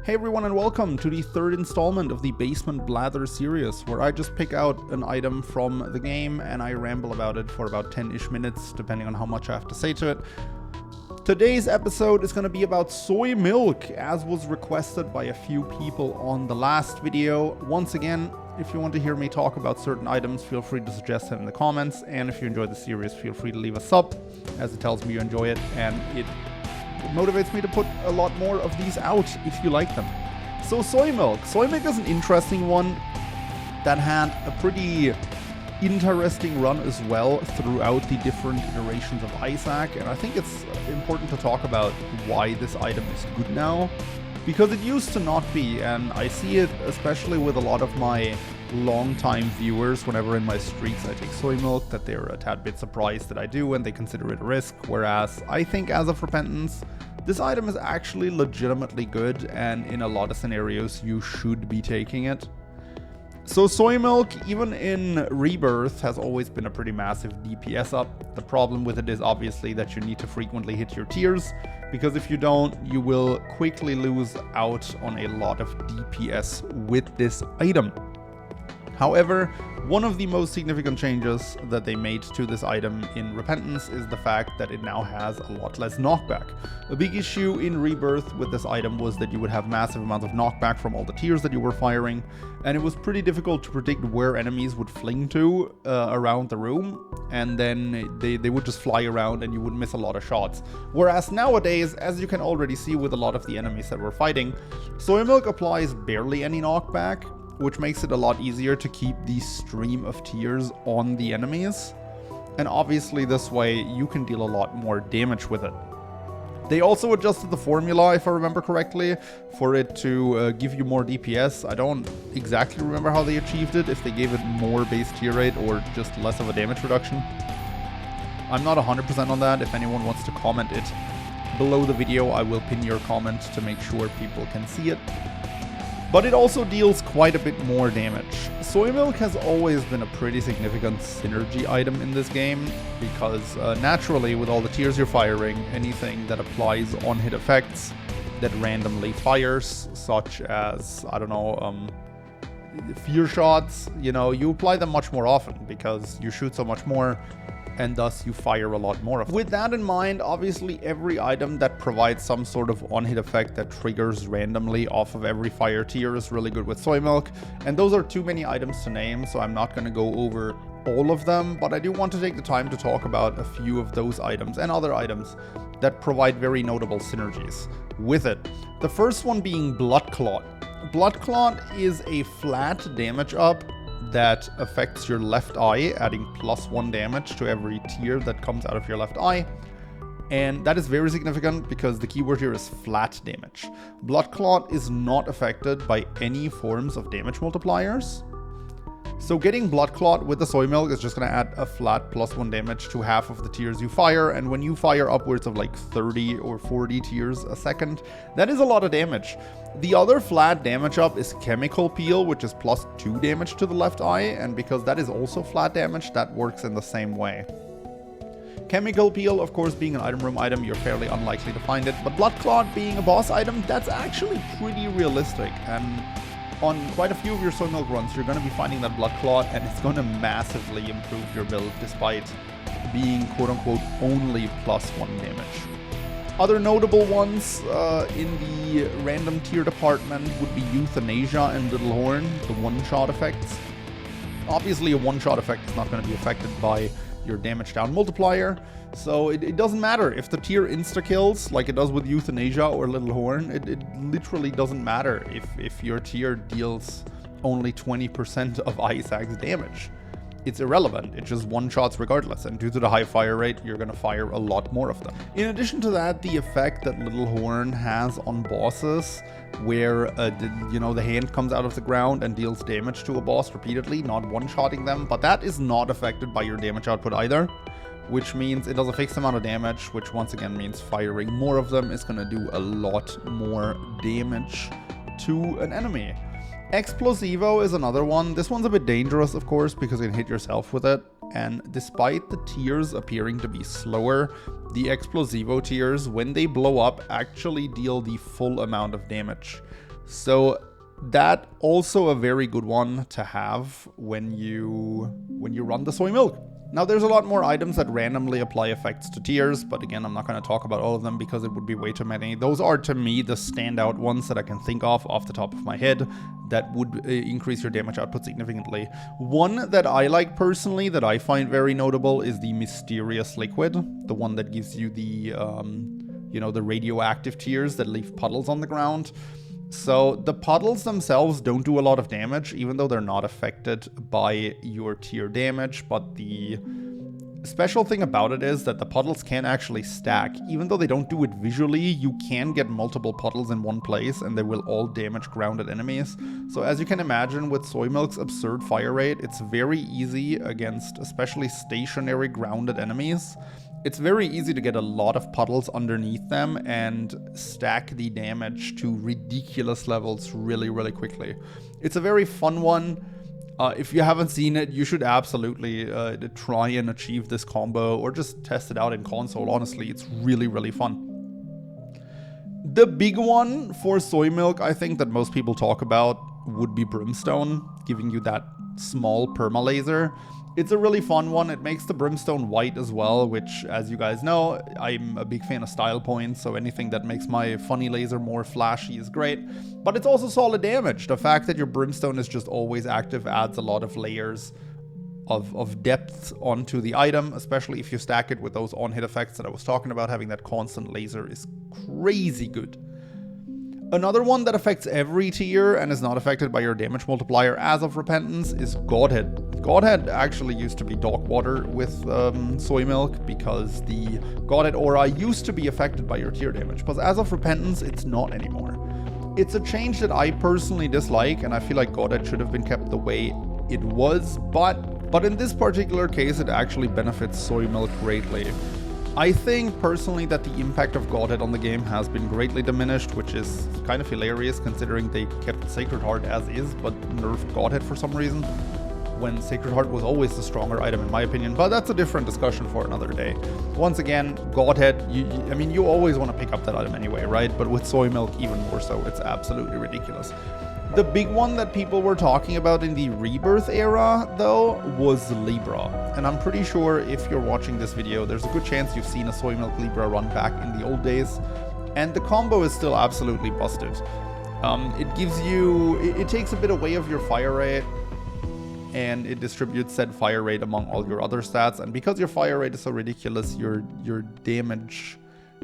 Hey everyone, and welcome to the third installment of the Basement Blather series, where I just pick out an item from the game and I ramble about it for about 10-ish minutes, depending on how much I have to say to it. Today's episode is going to be about soy milk, as was requested by a few people on the last video. Once again, if you want to hear me talk about certain items, feel free to suggest them in the comments, and if you enjoyed the series, feel free to leave a sub, as it tells me you enjoy it, and it motivates me to put a lot more of these out if you like them. So soy milk. Soy milk is an interesting one that had a pretty interesting run as well throughout the different iterations of Isaac, and I think it's important to talk about why this item is good now, because it used to not be, and I see it especially with a lot of my long-time viewers whenever in my streaks I take soy milk, that they're a tad bit surprised that I do and they consider it a risk, whereas I think as of Repentance, this item is actually legitimately good, and in a lot of scenarios you should be taking it. So soy milk, even in Rebirth, has always been a pretty massive DPS up. The problem with it is obviously that you need to frequently hit your tiers, because if you don't, you will quickly lose out on a lot of DPS with this item. However, one of the most significant changes that they made to this item in Repentance is the fact that it now has a lot less knockback. A big issue in Rebirth with this item was that you would have massive amounts of knockback from all the tiers that you were firing, and it was pretty difficult to predict where enemies would fling to around the room, and then they would just fly around and you would miss a lot of shots. Whereas nowadays, as you can already see with a lot of the enemies that we're fighting, soy milk applies barely any knockback, which makes it a lot easier to keep the stream of tears on the enemies. And obviously this way you can deal a lot more damage with it. They also adjusted the formula, if I remember correctly, for it to give you more DPS. I don't exactly remember how they achieved it, if they gave it more base tier rate or just less of a damage reduction. I'm not 100% on that. If anyone wants to comment it below the video, I will pin your comment to make sure people can see it. But it also deals quite a bit more damage. Soy milk has always been a pretty significant synergy item in this game, because naturally with all the tiers you're firing, anything that applies on-hit effects that randomly fires, such as, I don't know, fear shots, you apply them much more often because you shoot so much more, and thus you fire a lot more of them. With that in mind, obviously every item that provides some sort of on-hit effect that triggers randomly off of every fire tier is really good with soy milk, and those are too many items to name, so I'm not going to go over all of them, but I do want to take the time to talk about a few of those items and other items that provide very notable synergies with it. The first one being Blood Clot. Blood Clot is a flat damage up that affects your left eye, adding +1 damage to every tier that comes out of your left eye. And that is very significant because the keyword here is flat damage. Blood Clot is not affected by any forms of damage multipliers. So getting Blood Clot with the soy milk is just going to add a flat +1 damage to half of the tiers you fire, and when you fire upwards of like 30 or 40 tiers a second, that is a lot of damage. The other flat damage up is Chemical Peel, which is +2 damage to the left eye, and because that is also flat damage, that works in the same way. Chemical Peel, of course, being an item room item, you're fairly unlikely to find it, but Blood Clot being a boss item, that's actually pretty realistic, and on quite a few of your soy milk runs, you're going to be finding that Blood Clot, and it's going to massively improve your build despite being quote-unquote only +1 damage. Other notable ones in the random tier department would be Euthanasia and Little Horn, the one-shot effects. Obviously a one-shot effect is not going to be affected by your damage down multiplier, so it doesn't matter if the tier insta-kills like it does with Euthanasia or Little Horn. It literally doesn't matter if your tier deals only 20% of Isaac's damage. It's irrelevant, it just one-shots regardless, and due to the high fire rate, you're gonna fire a lot more of them. In addition to that, the effect that Little Horn has on bosses, where the hand comes out of the ground and deals damage to a boss repeatedly, not one-shotting them, but that is not affected by your damage output either, which means it does a fixed amount of damage, which once again means firing more of them is gonna do a lot more damage to an enemy. Explosivo is another one. This one's a bit dangerous, of course, because you can hit yourself with it. And despite the tiers appearing to be slower, the Explosivo tiers, when they blow up, actually deal the full amount of damage. So that also a very good one to have when you run the Soy Milk. Now there's a lot more items that randomly apply effects to tiers, but again, I'm not going to talk about all of them because it would be way too many. Those are, to me, the standout ones that I can think of off the top of my head that would increase your damage output significantly. One that I like personally, that I find very notable, is the Mysterious Liquid, the one that gives you the, the radioactive tears that leave puddles on the ground. So the puddles themselves don't do a lot of damage, even though they're not affected by your tier damage, but the special thing about it is that the puddles can actually stack. Even though they don't do it visually, you can get multiple puddles in one place and they will all damage grounded enemies. So as you can imagine, with Soy Milk's absurd fire rate, it's very easy against especially stationary grounded enemies. It's very easy to get a lot of puddles underneath them and stack the damage to ridiculous levels really, really quickly. It's a very fun one. If you haven't seen it, you should absolutely try and achieve this combo or just test it out in console. Honestly, it's really, really fun. The big one for Soy Milk, I think, that most people talk about would be Brimstone, giving you that small perma-laser. It's a really fun one. It makes the Brimstone white as well, which, as you guys know, I'm a big fan of style points, so anything that makes my funny laser more flashy is great. But it's also solid damage. The fact that your Brimstone is just always active adds a lot of layers of depth onto the item, especially if you stack it with those on-hit effects that I was talking about. Having that constant laser is crazy good. Another one that affects every tier and is not affected by your damage multiplier as of Repentance is Godhead. Godhead actually used to be dog water with Soy Milk because the Godhead aura used to be affected by your tier damage, but as of Repentance, it's not anymore. It's a change that I personally dislike, and I feel like Godhead should have been kept the way it was, but in this particular case, it actually benefits Soy Milk greatly. I think personally that the impact of Godhead on the game has been greatly diminished, which is kind of hilarious considering they kept Sacred Heart as is, but nerfed Godhead for some reason, when Sacred Heart was always the stronger item in my opinion, but that's a different discussion for another day. Once again, Godhead, you always want to pick up that item anyway, right? But with Soy Milk even more so, it's absolutely ridiculous. The big one that people were talking about in the Rebirth era, though, was Libra. And I'm pretty sure if you're watching this video, there's a good chance you've seen a Soy Milk Libra run back in the old days. And the combo is still absolutely busted. It gives you... It takes a bit away of your fire rate, and it distributes said fire rate among all your other stats. And because your fire rate is so ridiculous, your damage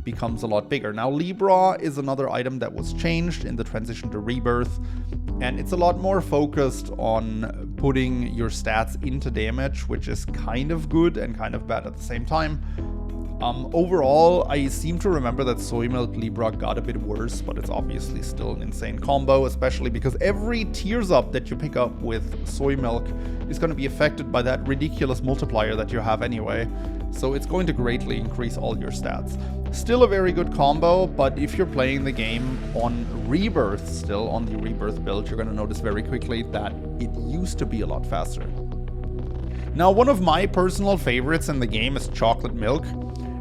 becomes a lot bigger. Now, Libra is another item that was changed in the transition to Rebirth, and it's a lot more focused on putting your stats into damage, which is kind of good and kind of bad at the same time. Overall, I seem to remember that Soy Milk Libra got a bit worse, but it's obviously still an insane combo, especially because every tiers up that you pick up with Soy Milk is going to be affected by that ridiculous multiplier that you have anyway, so it's going to greatly increase all your stats. Still a very good combo, but if you're playing the game on Rebirth, still on the Rebirth build, you're going to notice very quickly that it used to be a lot faster. Now, one of my personal favorites in the game is Chocolate Milk.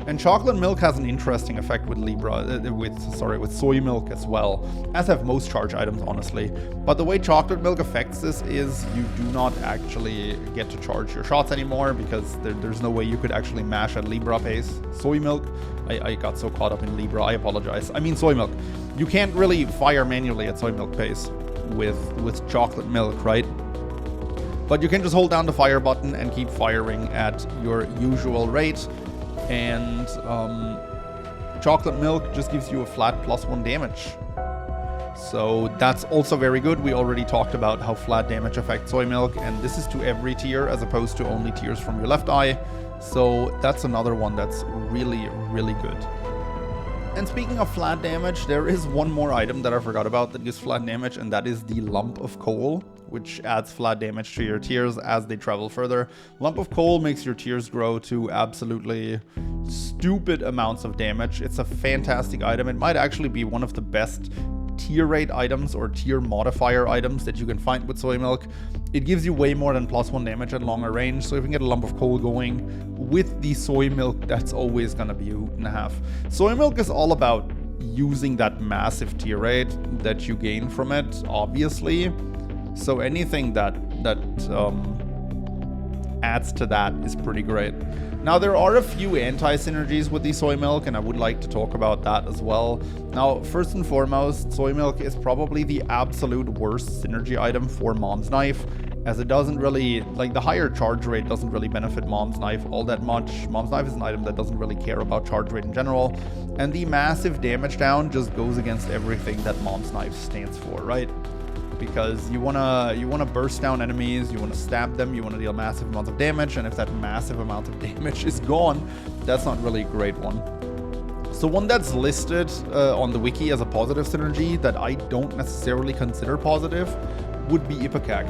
And Chocolate Milk has an interesting effect with with Soy Milk as well, as have most charge items, honestly. But the way Chocolate Milk affects this is you do not actually get to charge your shots anymore, because there's no way you could actually mash at Libra pace. Soy Milk, I got so caught up in Libra, I apologize. I mean Soy Milk. You can't really fire manually at Soy Milk pace with Chocolate Milk, right? But you can just hold down the fire button and keep firing at your usual rate. And Chocolate Milk just gives you a flat +1 damage. So that's also very good. We already talked about how flat damage affects Soy Milk, and this is to every tier as opposed to only tiers from your left eye. So that's another one that's really, really good. And speaking of flat damage, there is one more item that I forgot about that gives flat damage, and that is the Lump of Coal, which adds flat damage to your tiers as they travel further. Lump of Coal makes your tiers grow to absolutely stupid amounts of damage. It's a fantastic item. It might actually be one of the best tier rate items or tier modifier items that you can find with Soy Milk. It gives you way more than +1 damage at longer range, so if you can get a Lump of Coal going with the Soy Milk, that's always gonna be a hoot and a half. Soy Milk is all about using that massive tear rate that you gain from it, obviously. So anything that adds to that is pretty great. Now, there are a few anti-synergies with the Soy Milk, and I would like to talk about that as well. Now, first and foremost, Soy Milk is probably the absolute worst synergy item for Mom's Knife, as it doesn't really, like, the higher charge rate doesn't really benefit Mom's Knife all that much. Mom's Knife is an item that doesn't really care about charge rate in general, and the massive damage down just goes against everything that Mom's Knife stands for, right? Because you wanna burst down enemies, you wanna stab them, you wanna deal massive amounts of damage, and if that massive amount of damage is gone, that's not really a great one. So one that's listed on the wiki as a positive synergy that I don't necessarily consider positive would be Ipecac.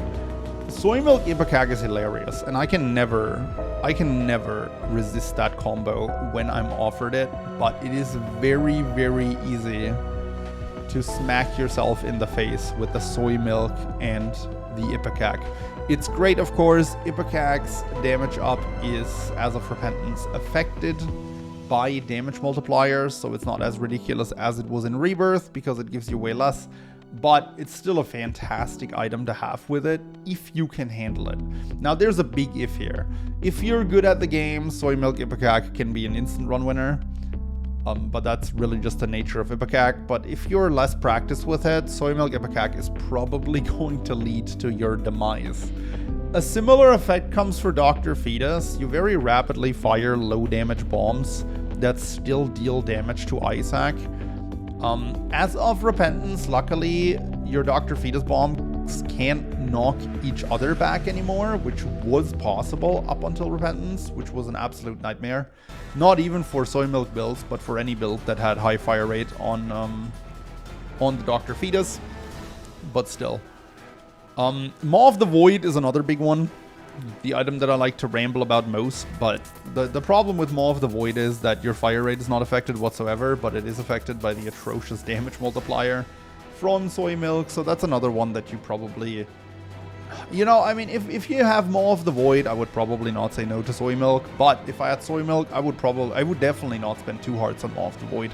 Soy Milk Ipecac is hilarious, and I can never resist that combo when I'm offered it, but it is very, very easy to smack yourself in the face with the Soy Milk and the Ipecac. It's great, of course. Ipecac's damage up is, as of Repentance, affected by damage multipliers, so it's not as ridiculous as it was in Rebirth because it gives you way less, but it's still a fantastic item to have with it if you can handle it. Now, there's a big if here. If you're good at the game, Soy Milk Ipecac can be an instant run winner. But that's really just the nature of Ipecac. But if you're less practiced with it, Soy Milk Ipecac is probably going to lead to your demise. A similar effect comes for Dr. Fetus. You very rapidly fire low damage bombs that still deal damage to Isaac. As of Repentance, luckily, your Dr. Fetus bombs can't knock each other back anymore, which was possible up until Repentance, which was an absolute nightmare. Not even for Soy Milk builds, but for any build that had high fire rate on the Dr. Fetus, but still. Maw of the Void is another big one, the item that I like to ramble about most, but the problem with Maw of the Void is that your fire rate is not affected whatsoever, but it is affected by the atrocious damage multiplier from Soy Milk, so that's another one that you probably... You know, I mean, if you have Maw of the Void, I would probably not say no to Soy Milk, but if I had Soy Milk, I would definitely not spend 2 hearts on Maw of the Void.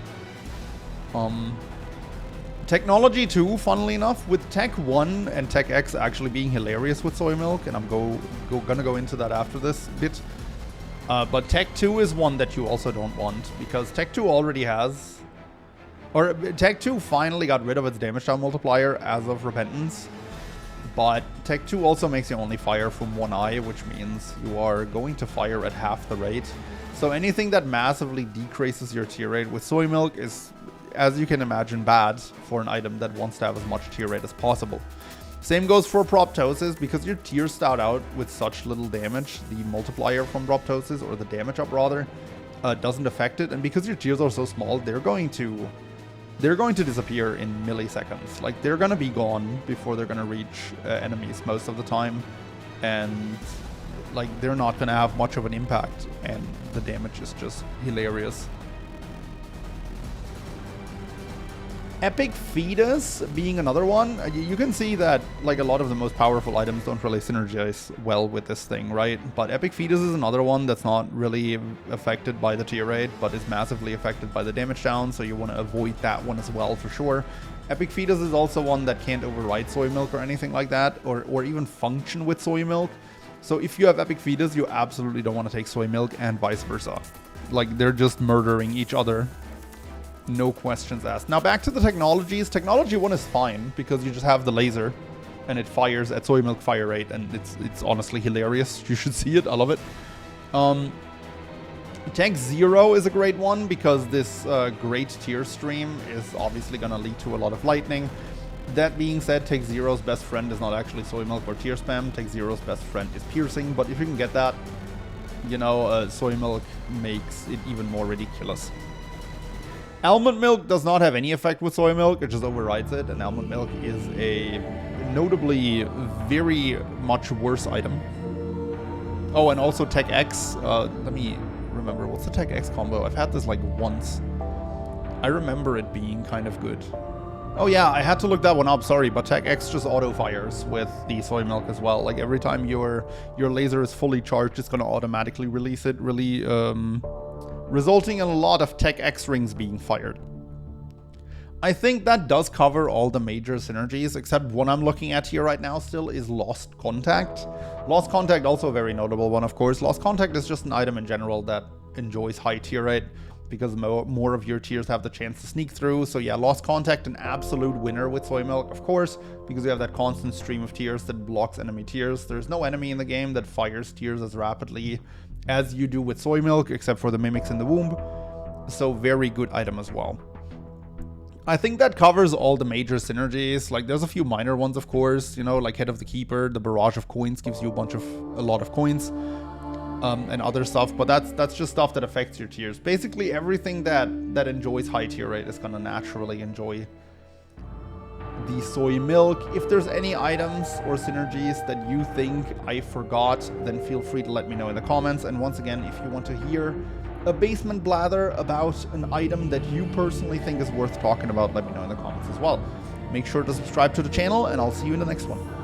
Technology 2, funnily enough, with Tech 1 and Tech X actually being hilarious with Soy Milk, and I'm gonna go into that after this bit. But Tech 2 is one that you also don't want, because Tech 2 already has... Or Tech 2 finally got rid of its damage down multiplier as of Repentance. But Tech 2 also makes you only fire from one eye, which means you are going to fire at half the rate. So anything that massively decreases your tear rate with Soy Milk is, as you can imagine, bad for an item that wants to have as much tear rate as possible. Same goes for Proptosis, because your tears start out with such little damage, the multiplier from Proptosis, or the damage up rather, doesn't affect it, and because your tears are so small, they're going to disappear in milliseconds. Like, they're gonna be gone before they're gonna reach enemies most of the time, and like, they're not gonna have much of an impact, and the damage is just hilarious. Epic Fetus being another one. You can see that, like, a lot of the most powerful items don't really synergize well with this thing, right? But Epic Fetus is another one that's not really affected by the tear rate, but is massively affected by the damage down, so you want to avoid that one as well for sure. Epic Fetus is also one that can't override Soy Milk or anything like that, or even function with Soy Milk. So if you have Epic Fetus, you absolutely don't want to take Soy Milk, and vice versa. Like, they're just murdering each other. No questions asked. Now back to the technologies. Technology 1 is fine because you just have the laser and it fires at Soy Milk fire rate, and it's honestly hilarious. You should see it. I love it. Tech 0 is a great one because this great tear stream is obviously going to lead to a lot of lightning. That being said, Tech 0's best friend is not actually Soy Milk or tear spam. Tech 0's best friend is piercing, but if you can get that, you know, Soy Milk makes it even more ridiculous. Almond Milk does not have any effect with Soy Milk, it just overrides it, and Almond Milk is a notably very much worse item. Oh, and also Tech X, let me remember, what's the Tech X combo? I've had this like once. I remember it being kind of good. Oh yeah, I had to look that one up, sorry, but Tech X just auto-fires with the Soy Milk as well. Like, every time your laser is fully charged, it's gonna automatically release it, resulting in a lot of Tech X rings being fired. I think that does cover all the major synergies, except one I'm looking at here right now still is Lost Contact. Lost Contact, also a very notable one, of course. Lost Contact is just an item in general that enjoys high tier rate, because more of your tiers have the chance to sneak through. So yeah, Lost Contact, an absolute winner with Soy Milk, of course, because you have that constant stream of tiers that blocks enemy tiers. There's no enemy in the game that fires tiers as rapidly as you do with Soy Milk, except for the mimics in the womb. So very good item as well. I think that covers all the major synergies. Like, there's a few minor ones, of course, you know, like Head of the Keeper, the Barrage of Coins gives you a lot of coins, and other stuff, but that's just stuff that affects your tiers. Basically, everything that enjoys high tier rate is gonna naturally enjoy the Soy Milk. If there's any items or synergies that you think I forgot, then feel free to let me know in the comments. And once again, if you want to hear a basement blather about an item that you personally think is worth talking about, let me know in the comments as well. Make sure to subscribe to the channel, and I'll see you in the next one.